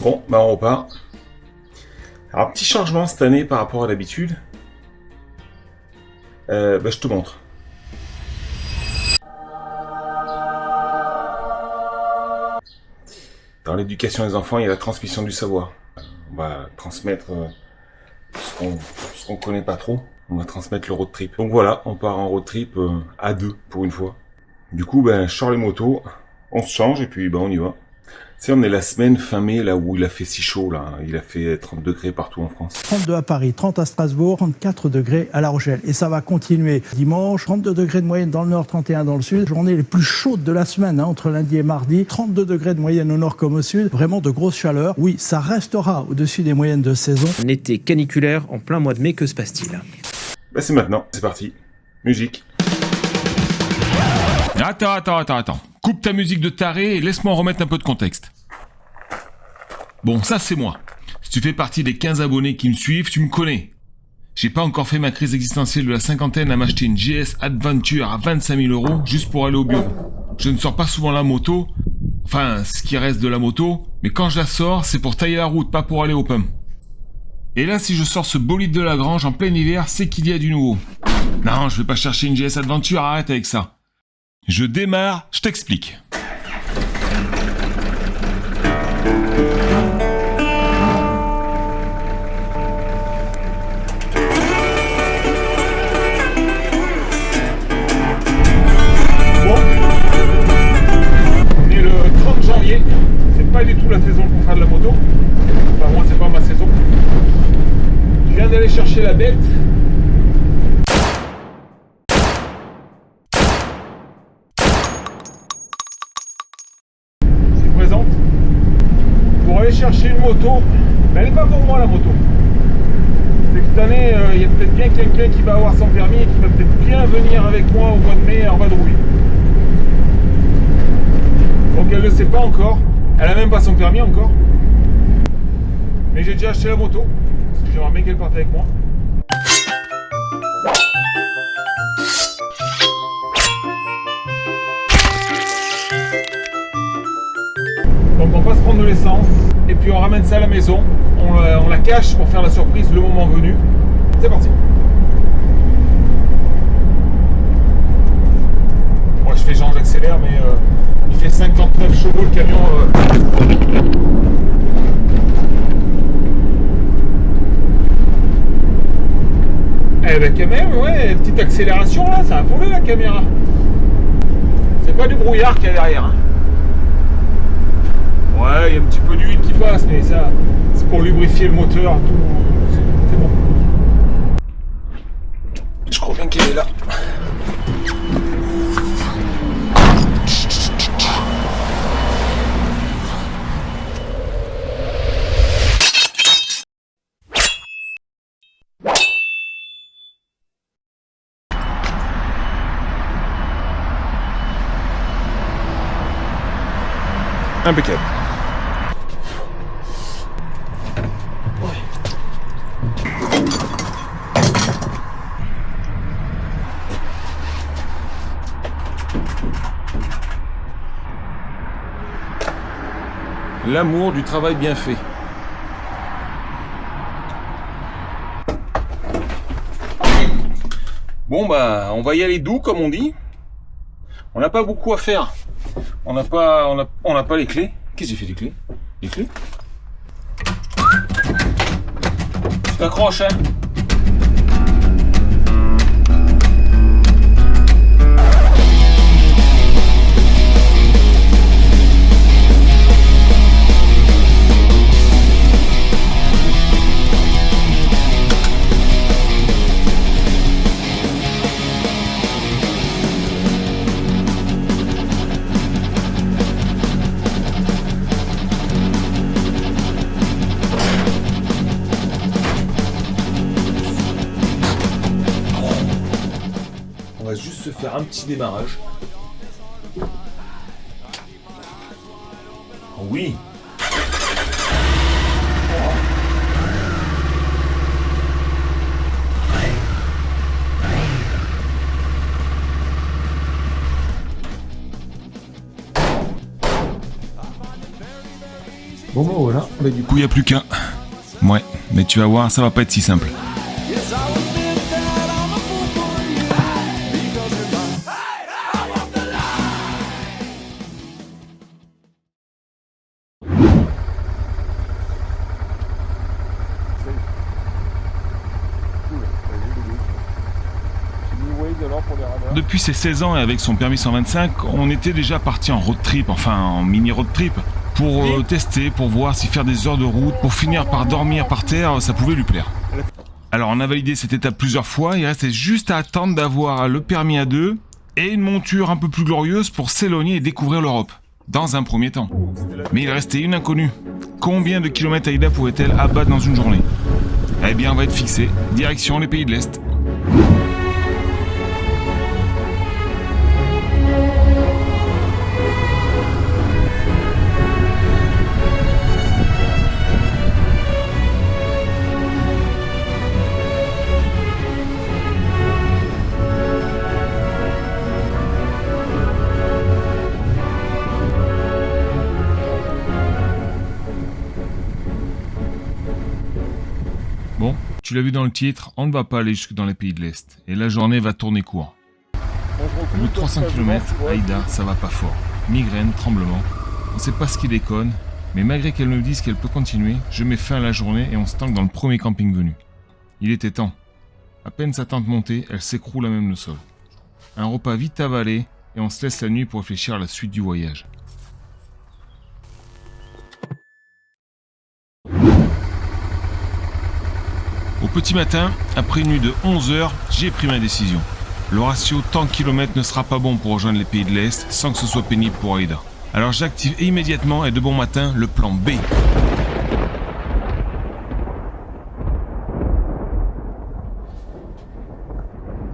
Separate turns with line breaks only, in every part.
Bon, bah on repart. Alors, petit changement cette année par rapport à d'habitude. Je te montre. Dans l'éducation des enfants, il y a la transmission du savoir. On va transmettre ce qu'on connaît pas trop. On va transmettre le road trip. Donc voilà, on part en road trip à deux pour une fois. Du coup, je sors les motos, on se change et puis on y va. Tu sais, on est la semaine fin mai, là où il a fait si chaud, là. Il a fait 30 degrés partout en France.
32 à Paris, 30 à Strasbourg, 34 degrés à La Rochelle. Et ça va continuer dimanche, 32 degrés de moyenne dans le nord, 31 dans le sud. Journée les plus chaudes de la semaine, entre lundi et mardi. 32 degrés de moyenne au nord comme au sud. Vraiment de grosses chaleurs. Oui, ça restera au-dessus des moyennes de saison.
Un été caniculaire en plein mois de mai, que se passe-t-il?
C'est maintenant, c'est parti. Musique.
Attends. Coupe ta musique de taré et laisse-moi remettre un peu de contexte. Bon, ça c'est moi. Si tu fais partie des 15 abonnés qui me suivent, tu me connais. J'ai pas encore fait ma crise existentielle de la cinquantaine à m'acheter une GS Adventure à 25 000 € juste pour aller au bureau. Je ne sors pas souvent la moto, enfin ce qui reste de la moto, mais quand je la sors, c'est pour tailler la route, pas pour aller au pump. Et là, si je sors ce bolide de Lagrange en plein hiver, c'est qu'il y a du nouveau. Non, je vais pas chercher une GS Adventure, arrête avec ça. Je démarre, je t'explique.
On est le 30 janvier, c'est pas du tout la saison pour faire de la moto. Enfin, moi, c'est pas ma saison. Je viens d'aller chercher la bête. Pour aller chercher une moto, mais elle n'est pas pour moi la moto. C'est que cette année, il y a peut-être bien quelqu'un qui va avoir son permis et qui va peut-être bien venir avec moi au mois de mai en vadrouille. Donc elle ne le sait pas encore, elle a même pas son permis encore. Mais j'ai déjà acheté la moto, parce que j'aimerais bien qu'elle parte avec moi. Donc on va se prendre de l'essence et puis on ramène ça à la maison, on la cache pour faire la surprise le moment venu. C'est parti. Moi je fais genre j'accélère mais il fait 59 chevaux le camion. Eh ben quand même ouais, petite accélération là, ça a volé la caméra. C'est pas du brouillard qu'il y a derrière hein. Ouais, il y a un petit peu d'huile qui passe, mais ça, c'est pour lubrifier le moteur, tout. C'est bon. Je crois bien qu'elle est là. Impeccable. L'amour du travail bien fait. Bon on va y aller doux comme on dit. On n'a pas beaucoup à faire. On n'a pas les clés. Qu'est-ce que j'ai fait des clés? Les clés? Tu t'accroches hein? se faire un petit démarrage. Oui. Bon bah voilà, bah du coup
Du coup, il n'y a plus qu'un. Ouais, mais tu vas voir, ça va pas être si simple. Depuis ses 16 ans et avec son permis 125, on était déjà parti en road trip, enfin en mini road trip, pour tester, pour voir si faire des heures de route, pour finir par dormir par terre, ça pouvait lui plaire. Alors on a validé cette étape plusieurs fois, il restait juste à attendre d'avoir le permis A2 et une monture un peu plus glorieuse pour s'éloigner et découvrir l'Europe, dans un premier temps. Mais il restait une inconnue. Combien de kilomètres Aïda pouvait-elle abattre dans une journée? Eh bien on va être fixé, direction les pays de l'Est. Bon, tu l'as vu dans le titre, on ne va pas aller jusque dans les pays de l'Est. Et la journée va tourner court. Au bout de 300 km, Aïda, ça va pas fort. Migraine, tremblement. On ne sait pas ce qui déconne, mais malgré qu'elle nous dise qu'elle peut continuer, je mets fin à la journée et on se tanque dans le premier camping venu. Il était temps. À peine sa tente montée, elle s'écroule à même le sol. Un repas vite avalé et on se laisse la nuit pour réfléchir à la suite du voyage. Au petit matin, après une nuit de 11 heures, j'ai pris ma décision. Le ratio temps kilomètres ne sera pas bon pour rejoindre les pays de l'Est sans que ce soit pénible pour Aïda. Alors j'active immédiatement et de bon matin le plan B.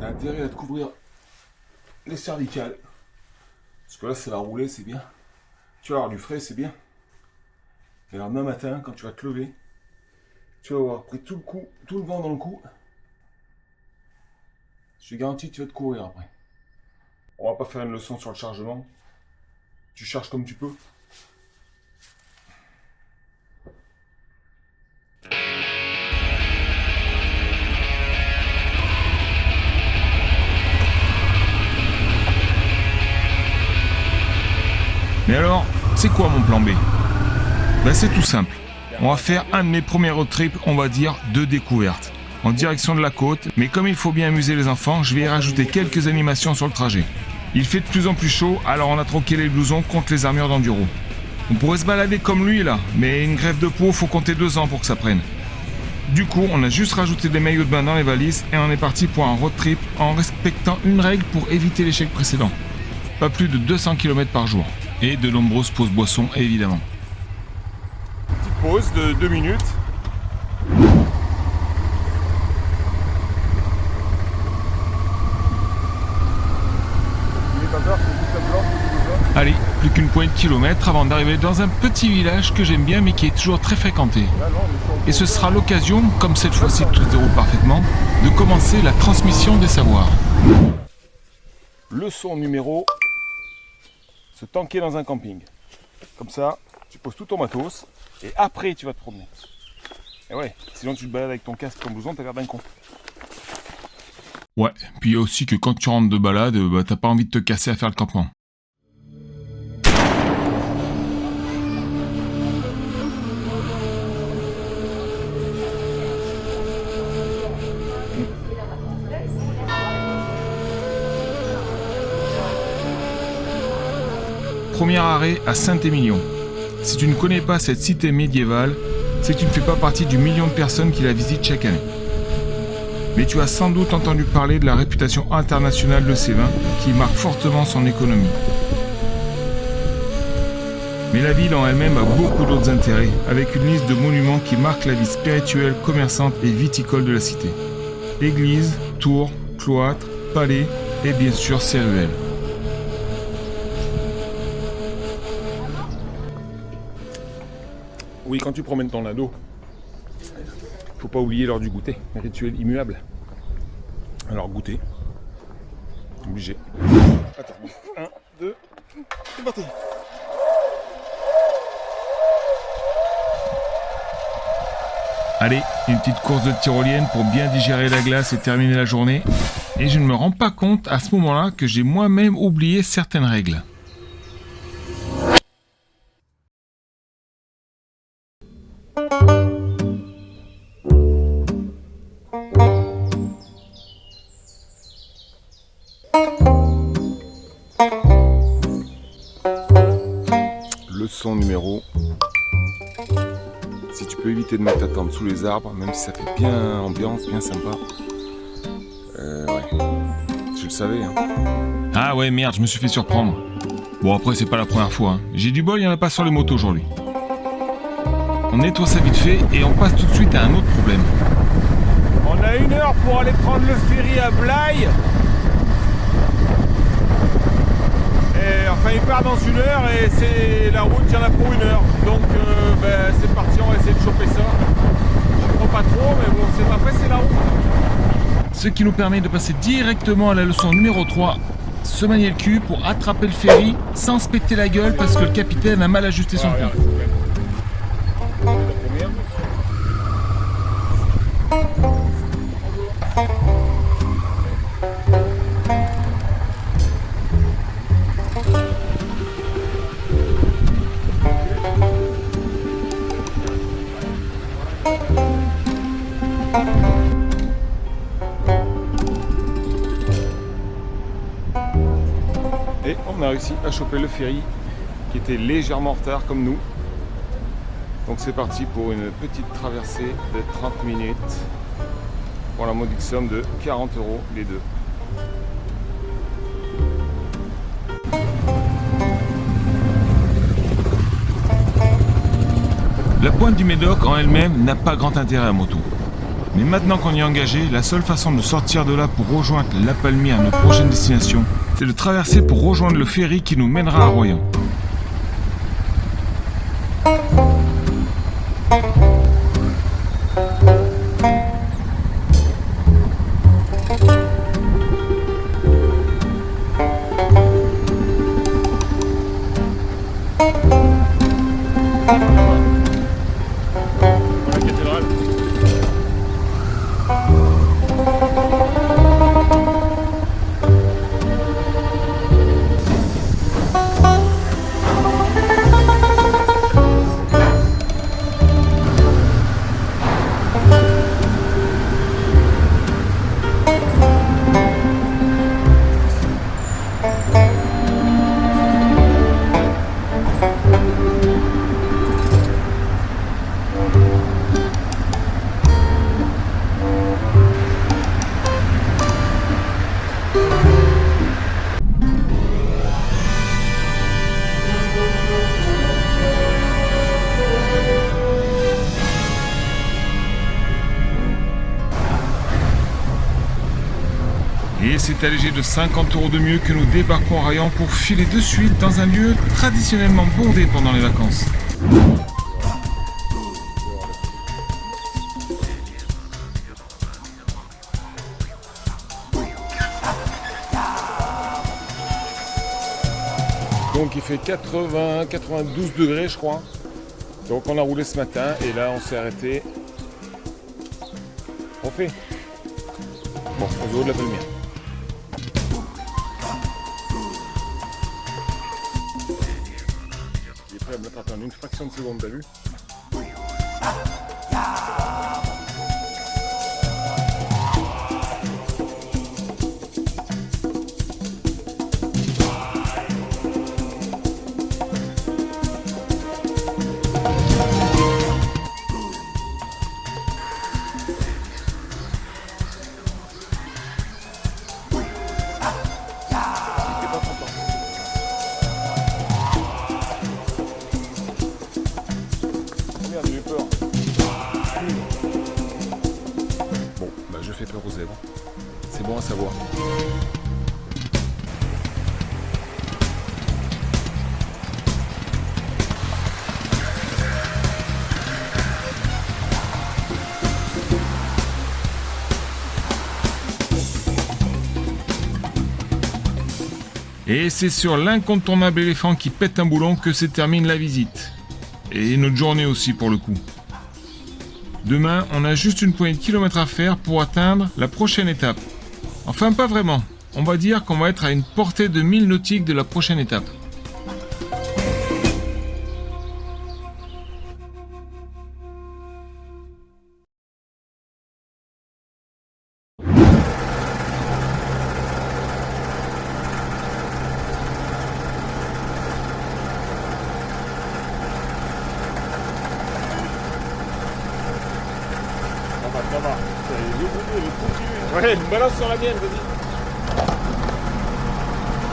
t'as intérêt à te couvrir les cervicales. Parce que là, ça va rouler, c'est bien. Tu vas avoir du frais, c'est bien. Et alors demain matin, quand tu vas te lever, tu vas avoir pris tout le vent dans le cou. Je te garantis que tu vas te courir après. On va pas faire une leçon sur le chargement. Tu charges comme tu peux.
Mais alors, c'est quoi mon plan B? Ben c'est tout simple. On va faire un de mes premiers road trips, on va dire, de découverte. En direction de la côte, mais comme il faut bien amuser les enfants, je vais y rajouter quelques animations sur le trajet. Il fait de plus en plus chaud, alors on a troqué les blousons contre les armures d'enduro. On pourrait se balader comme lui là, mais une greffe de peau, faut compter 2 ans pour que ça prenne. Du coup, on a juste rajouté des maillots de bain dans les valises et on est parti pour un road trip en respectant une règle pour éviter l'échec précédent. Pas plus de 200 km par jour. Et de nombreuses pauses boissons, évidemment.
Petite pause de 2 minutes.
Allez, plus qu'une poignée de kilomètres avant d'arriver dans un petit village que j'aime bien mais qui est toujours très fréquenté. Et ce sera l'occasion, comme cette fois-ci tout se déroule parfaitement, de commencer la transmission des savoirs.
Leçon numéro, se tanker dans un camping. Comme ça, tu poses tout ton matos et après tu vas te promener. Et ouais, sinon tu te balades avec ton casque, ton blouson, t'as l'air d'un con.
Ouais, puis il y a aussi que quand tu rentres de balade, bah, t'as pas envie de te casser à faire le campement. Premier arrêt à Saint-Émilion. Si tu ne connais pas cette cité médiévale, c'est que tu ne fais pas partie du million de personnes qui la visitent chaque année. Mais tu as sans doute entendu parler de la réputation internationale de ces vins qui marque fortement son économie. Mais la ville en elle-même a beaucoup d'autres intérêts, avec une liste de monuments qui marquent la vie spirituelle, commerçante et viticole de la cité. Églises, tours, cloîtres, palais, et bien sûr ses ruelles.
Oui, quand tu promènes ton ado, faut pas oublier l'heure du goûter, rituel immuable. Alors goûter, obligé. Attends, 1, 2, c'est parti.
Allez, une petite course de tyrolienne pour bien digérer la glace et terminer la journée. Et je ne me rends pas compte à ce moment-là que j'ai moi-même oublié certaines règles.
Leçon numéro. Si tu peux éviter de mettre ta tente sous les arbres, même si ça fait bien ambiance, bien sympa. Ouais. Je le savais, hein.
Ah ouais, merde, je me suis fait surprendre. Bon, après, c'est pas la première fois, hein. J'ai du bol, il n'y en a pas sur les motos aujourd'hui. On nettoie ça vite fait et on passe tout de suite à un autre problème.
On a 1 heure pour aller prendre le ferry à Blaye. Et enfin, il part dans 1 heure et c'est la route, il y en a pour 1 heure. Donc, c'est parti, on va essayer de choper ça. Je crois pas trop, mais bon, c'est pas fait, c'est la route.
Ce qui nous permet de passer directement à la leçon numéro 3. Se manier le cul pour attraper le ferry sans se péter la gueule parce que le capitaine a mal ajusté son pont.
Et on a réussi à choper le ferry qui était légèrement en retard comme nous. Donc c'est parti pour une petite traversée de 30 minutes pour la modique somme de 40 € les deux.
La pointe du Médoc en elle-même n'a pas grand intérêt à moto. Mais maintenant qu'on y est engagé, la seule façon de sortir de là pour rejoindre la Palmyre, notre prochaine destination, c'est de traverser pour rejoindre le ferry qui nous mènera à Royan. Et c'est allégé de 50 € de mieux que nous débarquons à Royan pour filer de suite dans un lieu traditionnellement bondé pendant les vacances.
Donc il fait 92 degrés je crois. Donc on a roulé ce matin et là on s'est arrêté. On fait. Bon, au haut de la Palmyre. Il est prêt à me l'attraper en une fraction de seconde, t'as vu? Merde, j'ai eu peur. Bon, bah je fais peur aux zèbres. C'est bon à savoir.
Et c'est sur l'incontournable éléphant qui pète un boulon que se termine la visite. Et notre journée aussi pour le coup. Demain, on a juste une poignée de kilomètres à faire pour atteindre la prochaine étape. Enfin, pas vraiment. On va dire qu'on va être à une portée de 1000 nautiques de la prochaine étape.
Ça va. Ouais, balance sur la mienne, vas-y.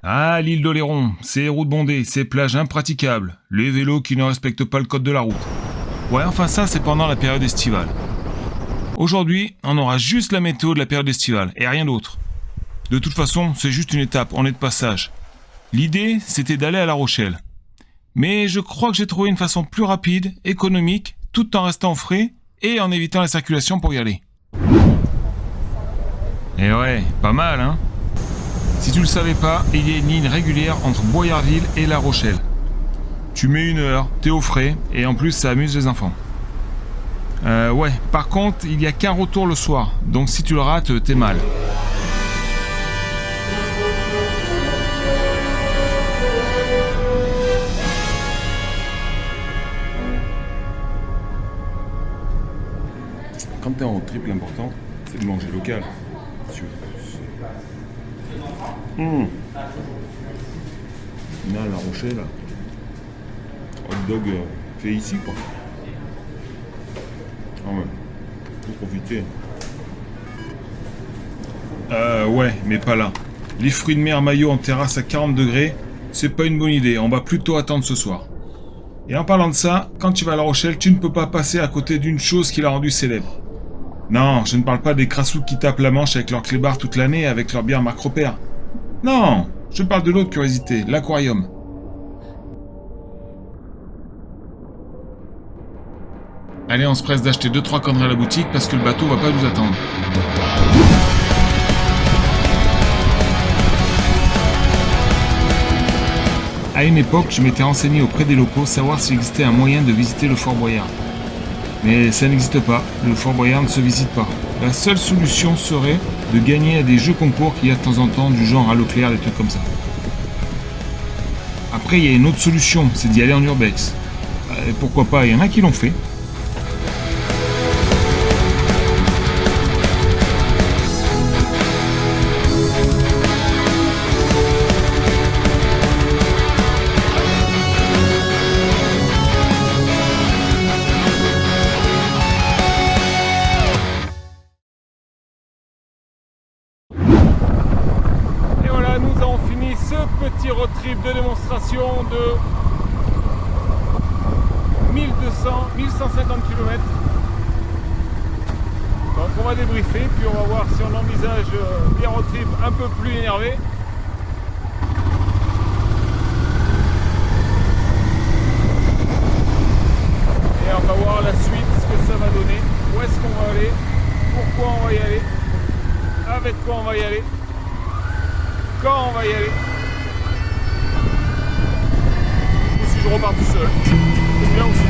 Ah, l'île d'Oléron, ces routes bondées, ces plages impraticables, les vélos qui ne respectent pas le code de la route. Ouais, enfin ça, c'est pendant la période estivale. Aujourd'hui, on aura juste la météo de la période estivale, et rien d'autre. De toute façon, c'est juste une étape, on est de passage. L'idée, c'était d'aller à La Rochelle. Mais je crois que j'ai trouvé une façon plus rapide, économique, tout en restant frais, et en évitant la circulation pour y aller. Et ouais, pas mal, hein? Si tu le savais pas, il y a une ligne régulière entre Boyardville et La Rochelle. Tu mets 1 heure, t'es au frais, et en plus ça amuse les enfants. Ouais, par contre, il y a qu'un retour le soir, donc si tu le rates, t'es mal.
Quand t'es en road trip, l'important, c'est de manger local. Là, La Rochelle, hot dog fait ici, quoi. Ah ouais, faut profiter.
Ouais, mais pas là. Les fruits de mer maillot en terrasse à 40 degrés, c'est pas une bonne idée, on va plutôt attendre ce soir. Et en parlant de ça, quand tu vas à La Rochelle, tu ne peux pas passer à côté d'une chose qui l'a rendu célèbre. Non, je ne parle pas des crassous qui tapent la Manche avec leur clébard toute l'année avec leur bière Marc Repère. Non, je parle de l'autre curiosité, l'aquarium. Allez, on se presse d'acheter 2-3 conneries à la boutique parce que le bateau va pas nous attendre. À une époque, je m'étais renseigné auprès des locaux savoir s'il existait un moyen de visiter le Fort Boyard. Mais ça n'existe pas, le Fort Boyard ne se visite pas. La seule solution serait de gagner à des jeux concours qu'il y a de temps en temps, du genre à l'eau claire, des trucs comme ça. Après, il y a une autre solution, c'est d'y aller en urbex. Pourquoi pas, il y en a qui l'ont fait.
Petit road trip de démonstration de 1150 km. Donc on va débriefer, puis on va voir si on envisage bien road trip un peu plus énervé. Et on va voir la suite, ce que ça va donner, où est-ce qu'on va aller, pourquoi on va y aller, avec quoi on va y aller, quand on va y aller. Je repars tout seul. C'est bien aussi.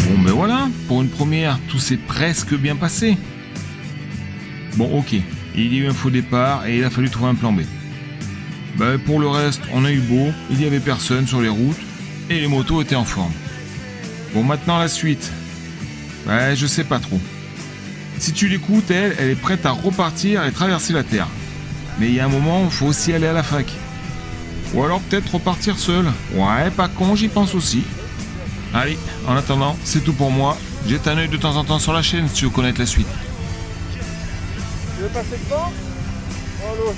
Bon ben voilà, pour une première, tout s'est presque bien passé. Bon ok, il y a eu un faux départ et il a fallu trouver un plan B. Ben, pour le reste, on a eu beau, il n'y avait personne sur les routes et les motos étaient en forme. Bon maintenant la suite. Ben je sais pas trop. Si tu l'écoutes, elle est prête à repartir et traverser la terre. Mais il y a un moment, il faut aussi aller à la fac. Ou alors peut-être repartir seul. Ouais, pas con, j'y pense aussi. Allez, en attendant, c'est tout pour moi. Jette un œil de temps en temps sur la chaîne si tu veux connaître la suite.
Tu veux passer devant ? Oh, l'autre.